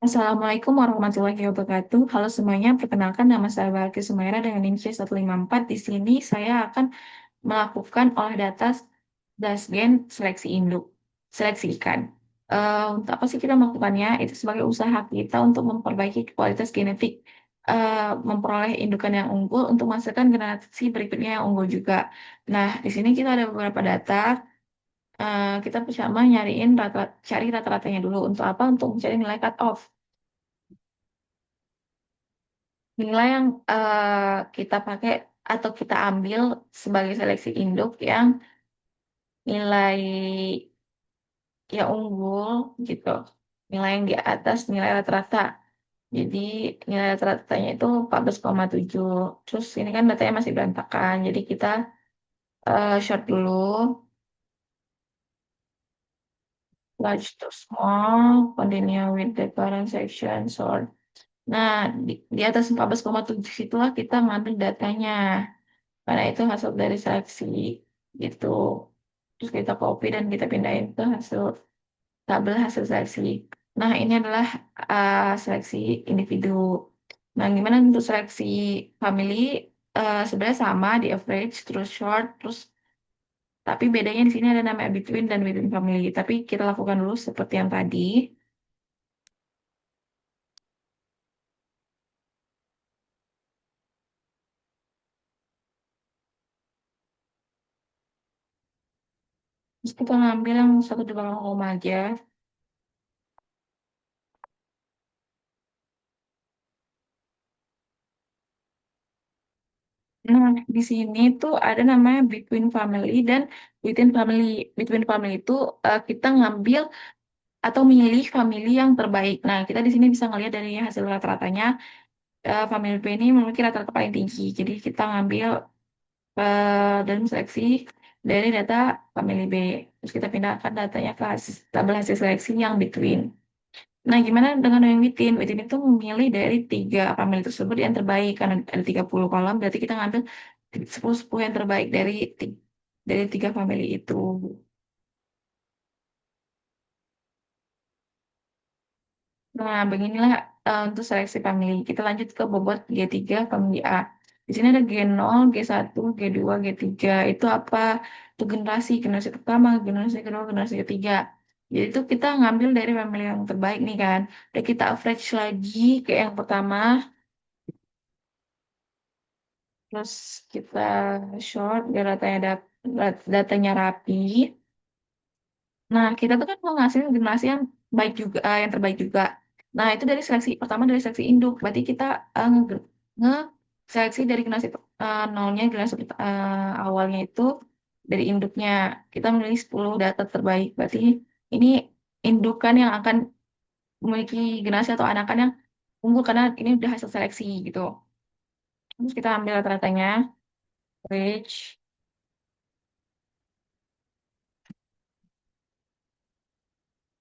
Assalamualaikum warahmatullahi wabarakatuh. Halo semuanya, perkenalkan nama saya Balki Sumaira dengan NIM C154. Di sini saya akan melakukan olah data Dasgen seleksi induk, seleksi ikan. Untuk apa sih kita melakukannya? Itu sebagai usaha kita untuk memperbaiki kualitas genetik, memperoleh indukan yang unggul untuk menghasilkan generasi berikutnya yang unggul juga. Nah, di sini kita ada beberapa data. Kita bersama nyariin cari rata-ratanya dulu. Untuk apa? Untuk mencari nilai cut off. Nilai yang kita pakai atau kita ambil sebagai seleksi induk yang nilai yang unggul gitu. Nilai yang di atas nilai rata-rata. Jadi nilai rata-ratanya itu 14,7. Terus ini kan datanya masih berantakan. Jadi kita short dulu, large to small, continue with the current section, sort. Nah, di atas 14,7 itulah kita ngambil datanya. Karena itu hasil dari seleksi gitu. Terus kita copy dan kita pindahin ke tabel hasil seleksi. Nah, ini adalah seleksi individu. Nah, gimana untuk seleksi family? Sebenarnya sama di average, terus short, terus tapi bedanya di sini ada namanya between dan within family. Tapi kita lakukan dulu seperti yang tadi. Terus kita ngambil yang satu di belakang koma aja. Nah, di sini tuh ada namanya between family dan within family. Between family itu kita ngambil atau milih family yang terbaik. Nah, kita di sini bisa ngelihat dari hasil rata-ratanya, family B ini memiliki rata-rata paling tinggi. Jadi kita ngambil dan seleksi dari data family B. Terus kita pindahkan datanya ke tabel hasil seleksi yang between. Nah, gimana dengan yang within? Within itu memilih dari tiga family tersebut yang terbaik. Karena ada 30 kolom, berarti kita ngambil 10 yang terbaik dari tiga family itu. Nah, beginilah untuk seleksi family. Kita lanjut ke bobot G3 family A. Di sini ada G0, G1, G2, G3. Itu apa? Itu generasi pertama, generasi kedua, generasi ketiga. Jadi itu kita ngambil dari family yang terbaik nih kan. Dan kita average lagi ke yang pertama, terus kita short biar datanya rapi. Nah, kita tuh kan mau ngasih generasi yang baik juga, yang terbaik juga. Nah, itu dari seleksi pertama dari seleksi induk. Berarti kita seleksi dari generasi nolnya, generasi awalnya itu dari induknya. Kita memilih 10 data terbaik. Berarti ini indukan yang akan memiliki generasi atau anakan yang unggul karena ini udah hasil seleksi gitu. Terus kita ambil rata-ratanya, reach,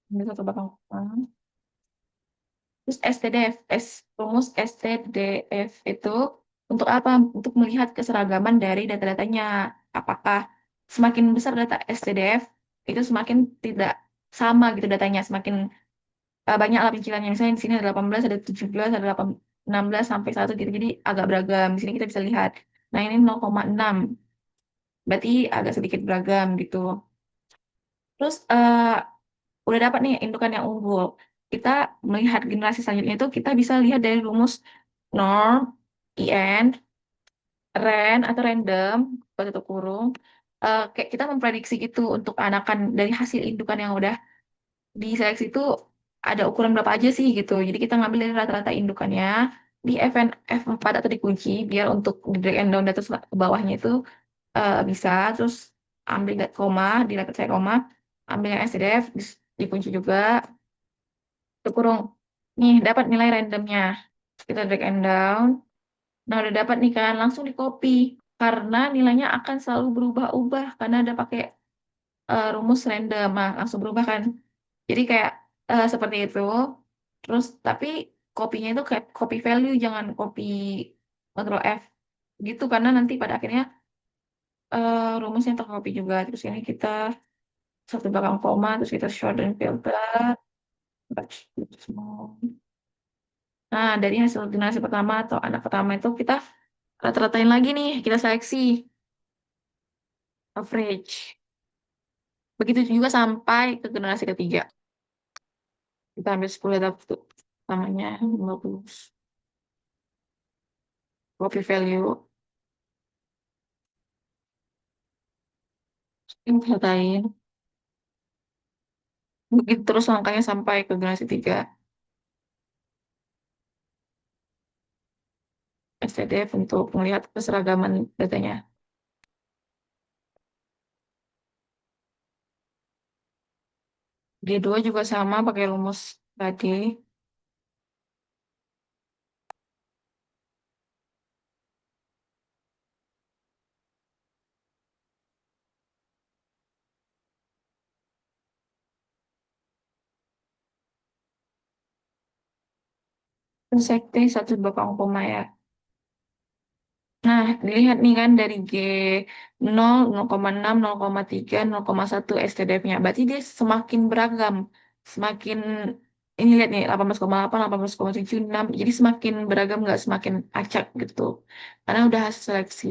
ambil satu batang. Terus STDF, rumus STDF itu untuk apa? Untuk melihat keseragaman dari data-datanya. Apakah semakin besar data STDF, itu semakin tidak sama gitu datanya, semakin banyak lah pincilannya. Misalnya di sini ada 18, ada 17, ada 16 sampai 1 gitu. Jadi agak beragam. Di sini kita bisa lihat. Nah, ini 0,6. Berarti agak sedikit beragam gitu. Terus udah dapat nih indukan yang unggul. Kita melihat generasi selanjutnya itu kita bisa lihat dari rumus norm, IN, ren atau random, buat tutup kurung. Kayak kita memprediksi gitu untuk anakan dari hasil indukan yang udah diseleksi itu ada ukuran berapa aja sih gitu. Jadi kita ngambil dari rata-rata indukannya di FN F4 atau dikunci biar untuk di drag and down data ke bawahnya itu bisa. Terus ambil koma, di data saya koma, ambil yang SDF, dikunci juga, tutup kurung. Nih, dapat nilai randomnya. Kita drag and down. Nah, udah dapat nih kan, langsung di copy. Karena nilainya akan selalu berubah-ubah. Karena ada pakai rumus random. Nah, langsung berubah kan. Jadi kayak seperti itu. Terus, tapi copy-nya itu kayak copy value, jangan copy Ctrl F. Gitu, karena nanti pada akhirnya rumusnya tercopy juga. Terus ini kita satu belakang koma, terus kita short dan filter. Batch, small. Nah, dari hasil generasi pertama atau anak pertama itu kita rata-ratain lagi nih, kita seleksi average. Begitu juga sampai ke generasi ketiga. Kita ambil 10 data namanya 50 copy value. Ini katain. Begitu terus langkahnya sampai ke generasi 3. STDF untuk melihat keseragaman datanya. G2 juga sama pakai rumus tadi. Sekte satu belakang koma ya. Nah, dilihat nih kan dari G 0, 0,6, 0,3, 0,1 STDF-nya. Berarti dia semakin beragam. Semakin, ini lihat nih, 18,8, 18,7, 6. Jadi semakin beragam, nggak semakin acak gitu. Karena udah hasil seleksi.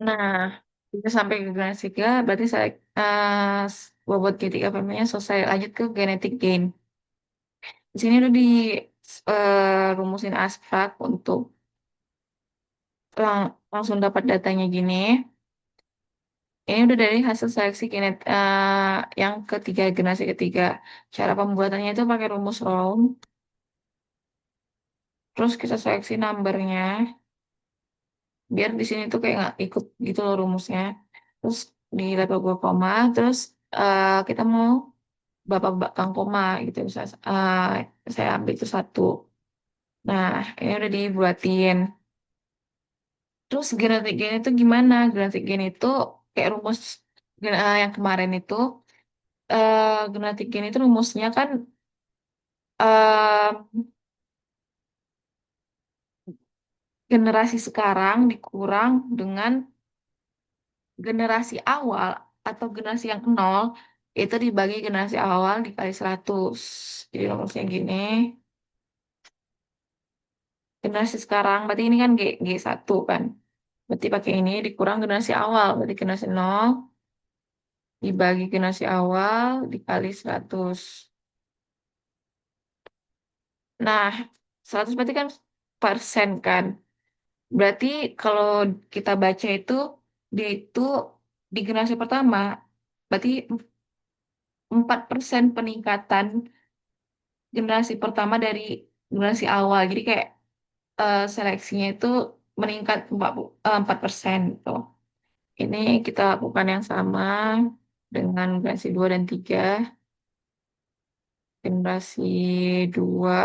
Nah, kita sampai ke generasi 3, berarti saya bobot G3 family selesai. Lanjut ke genetic gain. Di sini udah rumusin abstrak untuk langsung dapat datanya gini. Ini udah dari hasil seleksi yang ketiga, generasi ketiga. Cara pembuatannya itu pakai rumus round. Terus kita seleksi numbernya. Biar di sini tuh kayak nggak ikut gitu loh rumusnya. Terus di level gua koma. Terus kita mau bapak belakang koma gitu. Saya ambil itu satu. Nah, ini udah dibuatin. Terus genetik gen itu gimana? Genetik gen itu kayak rumus yang kemarin itu. Genetik gen itu rumusnya kan eh, generasi sekarang dikurang dengan generasi awal atau generasi yang nol itu dibagi generasi awal dikali 100. Jadi rumusnya gini. Generasi sekarang berarti ini kan G1 kan. Berarti pakai ini dikurang generasi awal. Berarti generasi nol dibagi generasi awal dikali 100. Nah, 100 berarti kan persen kan. Berarti kalau kita baca itu dia itu di generasi pertama berarti 4% peningkatan generasi pertama dari generasi awal. Jadi kayak seleksinya itu meningkat 4% gitu. Ini kita lakukan yang sama dengan generasi 2 dan 3. Generasi 2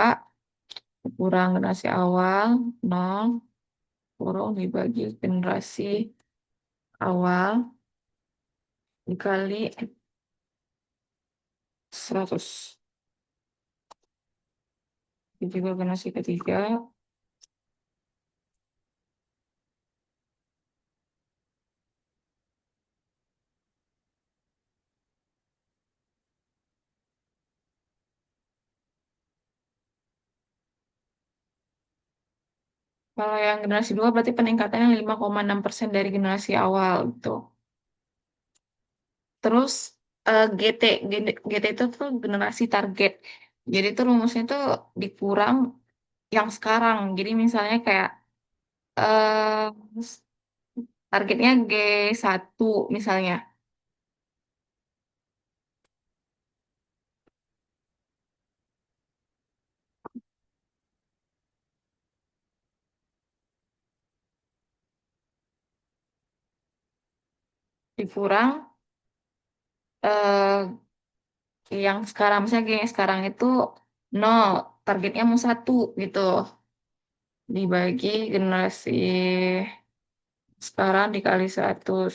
kurang generasi awal 0 kurang dibagi generasi awal dikali 100. Itu juga generasi ketiga. Kalau yang generasi 2 berarti peningkatannya 5,6% dari generasi awal gitu. Terus GT itu tuh generasi target. Jadi itu rumusnya tuh dikurang yang sekarang. Jadi misalnya kayak eh, targetnya G1 misalnya. Dikurang eh, yang sekarang. Misalnya G yang sekarang itu 0. Targetnya mau 1 gitu. dibagi generasi sekarang dikali 100.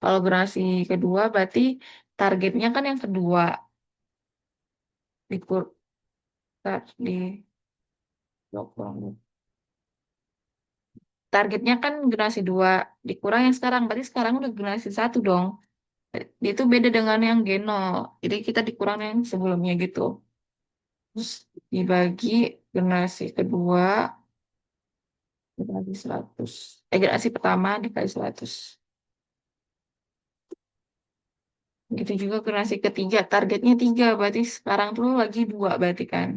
Kalau generasi kedua berarti targetnya kan yang kedua dikur di targetnya kan generasi dua dikurang yang sekarang berarti sekarang udah generasi satu dong. Dia itu beda dengan yang genol. Jadi kita dikurang yang sebelumnya gitu. Terus dibagi generasi kedua dikali 100. Generasi pertama dikali 100. Gitu juga generasi ketiga, targetnya 3, berarti sekarang tuh lagi 2 berarti kan.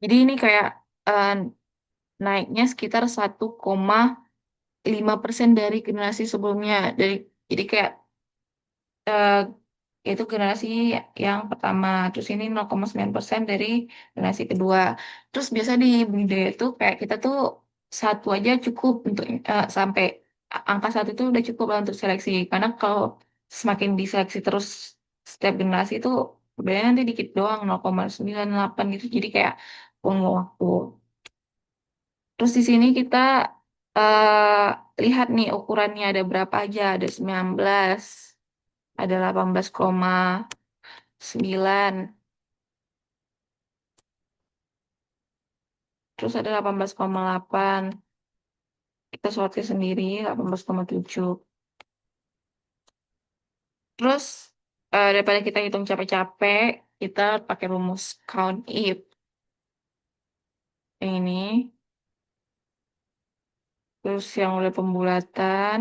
Jadi ini kayak eh, naiknya sekitar 1,5% dari generasi sebelumnya. Jadi kayak eh, itu generasi yang pertama. Terus ini 0,9% dari generasi kedua. Terus biasa di budaya itu kayak kita tuh satu aja cukup untuk sampai angka satu itu udah cukup lah untuk seleksi. Karena kalau semakin diseleksi terus setiap generasi itu sebenarnya nanti dikit doang 0,98 gitu. Jadi kayak buang waktu. Terus di sini kita lihat nih ukurannya ada berapa aja. Ada 19, ada 18,9, terus ada 18,8. Kita sortir sendiri 18,7. Terus daripada kita hitung capek-capek, kita pakai rumus count if. Yang ini. Terus yang udah pembulatan,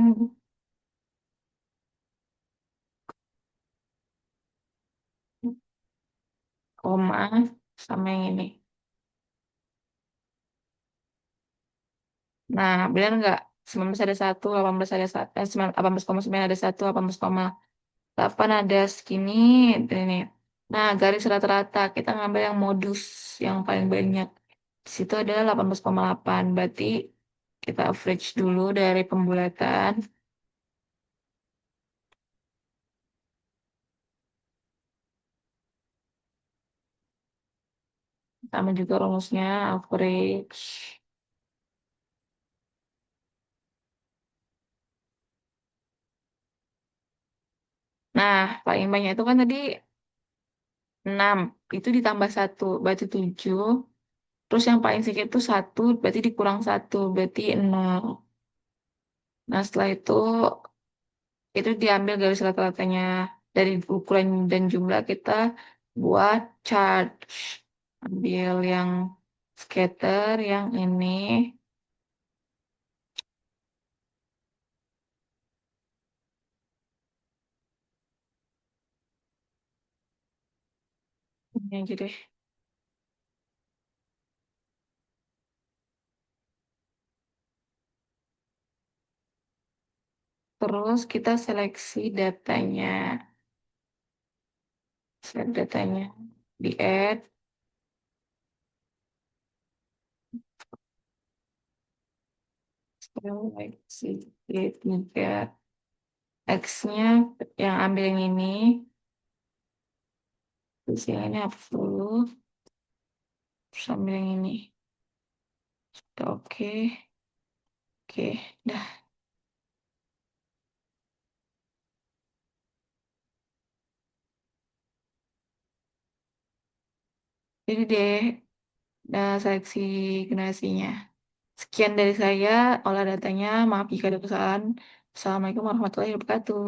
koma, sama yang ini. Nah, benar nggak? 19 ada satu, 18 ada satu, 18,9 ada satu, 18,8 ada segini, dan ini. Nah, garis rata-rata kita ngambil yang modus yang paling banyak. Di situ ada 18,8. Berarti kita average dulu dari pembulatan. Sama juga rumusnya average. Nah, paling banyak itu kan tadi 6. Itu ditambah satu berarti 7. Terus yang paling sedikit itu satu, berarti dikurang satu, berarti 0. Nah, setelah itu diambil garis rata-ratanya dari ukuran dan jumlah kita buat charge. Ambil yang scatter, yang ini aja deh. Terus kita seleksi datanya. Select datanya. Di add, seleksi D3. X-nya yang ambil yang ini. Terus yang ini hapus dulu. Terus ambil yang ini. Oke. Oke. Dah. Jadi deh, dah seleksi generasinya. Sekian dari saya, olah datanya. Maaf jika ada kesalahan. Assalamualaikum warahmatullahi wabarakatuh.